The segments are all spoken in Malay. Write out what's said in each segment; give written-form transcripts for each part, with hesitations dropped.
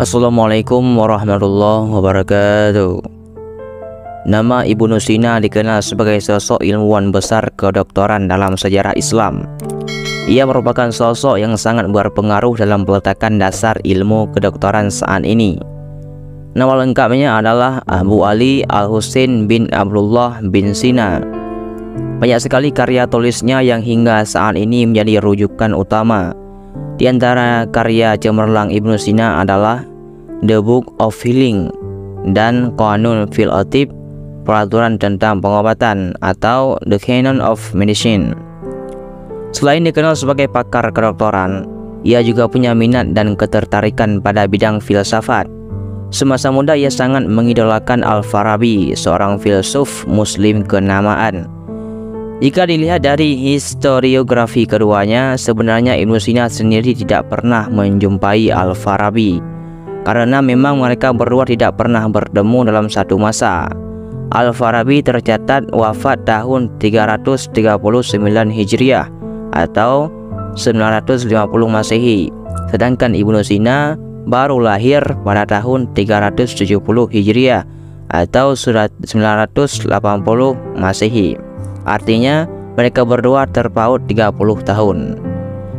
Assalamualaikum warahmatullahi wabarakatuh. Nama Ibnu Sina dikenal sebagai sosok ilmuwan besar kedokteran dalam sejarah Islam. Ia merupakan sosok yang sangat berpengaruh dalam peletakan dasar ilmu kedokteran saat ini. Nama lengkapnya adalah Abu Ali Al-Husain bin Abdullah bin Sina. Banyak sekali karya tulisnya yang hingga saat ini menjadi rujukan utama. Di antara karya cemerlang Ibnu Sina adalah The Book of Healing dan Qanun fil Atib, peraturan tentang pengobatan, atau The Canon of Medicine. Selain dikenal sebagai pakar kedokteran, ia juga punya minat dan ketertarikan pada bidang filsafat. Semasa muda ia sangat mengidolakan Al-Farabi, seorang filsuf muslim kenamaan. Jika dilihat dari historiografi keduanya, sebenarnya Ibnu Sina sendiri tidak pernah menjumpai Al-Farabi, karena memang mereka berdua tidak pernah bertemu dalam satu masa. Al-Farabi tercatat wafat tahun 339 Hijriah atau 950 Masehi, sedangkan Ibnu Sina baru lahir pada tahun 370 Hijriah atau 980 Masehi. Artinya mereka berdua terpaut 30 tahun.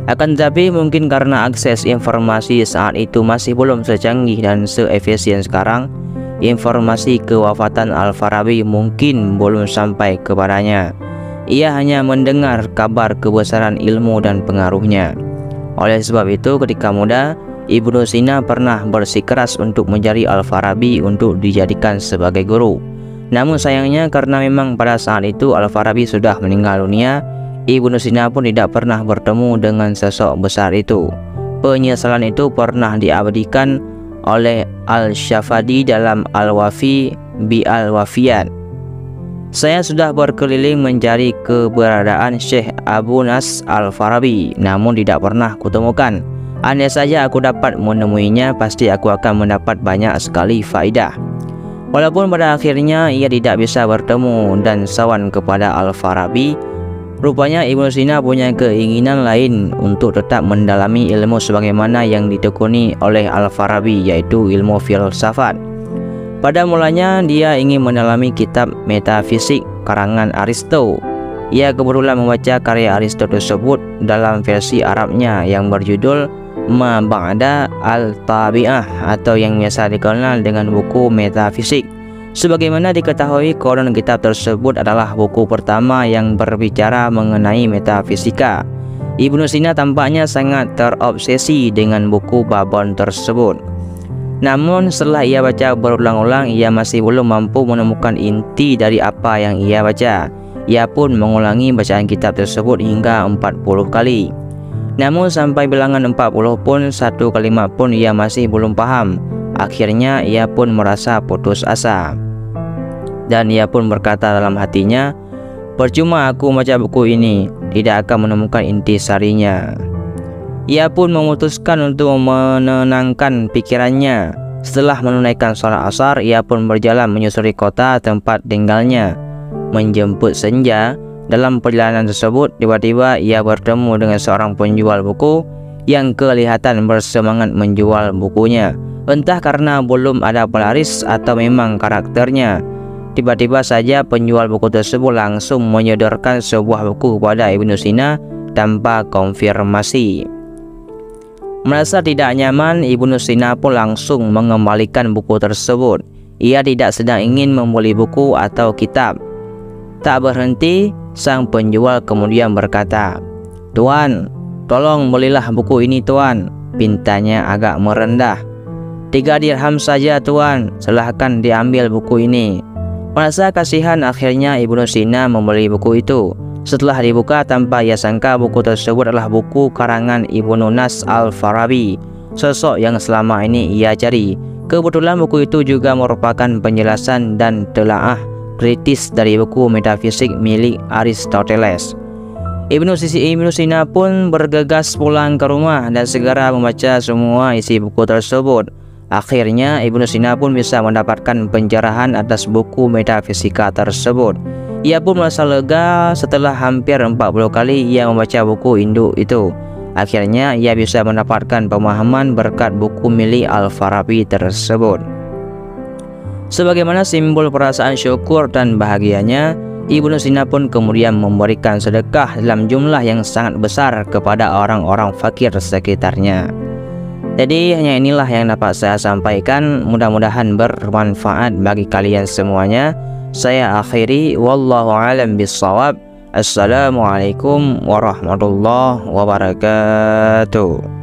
Akan tetapi mungkin karena akses informasi saat itu masih belum secanggih dan seefisien sekarang, informasi kewafatan Al-Farabi mungkin belum sampai kepadanya. Ia hanya mendengar kabar kebesaran ilmu dan pengaruhnya. Oleh sebab itu, ketika muda, Ibnu Sina pernah bersikeras untuk mencari Al-Farabi untuk dijadikan sebagai guru. Namun sayangnya karena memang pada saat itu Al-Farabi sudah meninggal dunia, Ibnu Sina pun tidak pernah bertemu dengan sosok besar itu. Penyesalan itu pernah diabadikan oleh Al-Syafadi dalam Al-Wafi bi Al-Wafiyat. Saya sudah berkeliling mencari keberadaan Syekh Abu Nas Al-Farabi, namun tidak pernah kutemukan. Andai saja aku dapat menemuinya, pasti aku akan mendapat banyak sekali faidah. Walaupun pada akhirnya ia tidak bisa bertemu dan sawan kepada Al-Farabi, rupanya Ibnu Sina punya keinginan lain untuk tetap mendalami ilmu sebagaimana yang ditekuni oleh Al-Farabi, yaitu ilmu filsafat. Pada mulanya dia ingin mendalami kitab metafisik karangan Aristo. Ia kebetulan membaca karya Aristo tersebut dalam versi Arabnya yang berjudul Ma Ba'da Al-Tabi'ah, atau yang biasa dikenal dengan buku metafisik. Sebagaimana diketahui, konon kitab tersebut adalah buku pertama yang berbicara mengenai metafisika. Ibnu Sina tampaknya sangat terobsesi dengan buku babon tersebut. Namun setelah ia baca berulang-ulang, ia masih belum mampu menemukan inti dari apa yang ia baca. Ia pun mengulangi bacaan kitab tersebut hingga 40 kali. Namun sampai bilangan 40 pun satu kalimat pun ia masih belum paham. Akhirnya ia pun merasa putus asa. Dan ia pun berkata dalam hatinya, percuma aku baca buku ini, tidak akan menemukan inti sarinya. Ia pun memutuskan untuk menenangkan pikirannya. Setelah menunaikan sholat asar, ia pun berjalan menyusuri kota tempat tinggalnya. Menjemput senja, dalam perjalanan tersebut tiba-tiba ia bertemu dengan seorang penjual buku yang kelihatan bersemangat menjual bukunya. Entah karena belum ada pelaris atau memang karakternya, tiba-tiba saja penjual buku tersebut langsung menyodorkan sebuah buku kepada Ibnu Sina tanpa konfirmasi. Merasa tidak nyaman, Ibnu Sina pun langsung mengembalikan buku tersebut. Ia tidak sedang ingin membeli buku atau kitab. Tak berhenti, sang penjual kemudian berkata, "Tuan, tolong belilah buku ini tuan." Pintanya agak merendah. 3 dirham saja tuan, silahkan diambil buku ini. Merasa kasihan, akhirnya Ibnu Sina membeli buku itu. Setelah dibuka, tanpa ia sangka buku tersebut adalah buku karangan Ibnu Nas Al-Farabi, sosok yang selama ini ia cari. Kebetulan buku itu juga merupakan penjelasan dan telaah kritis dari buku metafisik milik Aristoteles. Ibnu Sina pun bergegas pulang ke rumah dan segera membaca semua isi buku tersebut. Akhirnya Ibnu Sina pun bisa mendapatkan pencerahan atas buku metafisika tersebut. Ia pun merasa lega setelah hampir 40 kali ia membaca buku induk itu. Akhirnya ia bisa mendapatkan pemahaman berkat buku milik Al-Farabi tersebut. Sebagaimana simbol perasaan syukur dan bahagianya, Ibnu Sina pun kemudian memberikan sedekah dalam jumlah yang sangat besar kepada orang-orang fakir sekitarnya. Jadi hanya inilah yang dapat saya sampaikan, mudah-mudahan bermanfaat bagi kalian semuanya. Saya akhiri, wallahu a'lam bishawab. Assalamualaikum warahmatullahi wabarakatuh.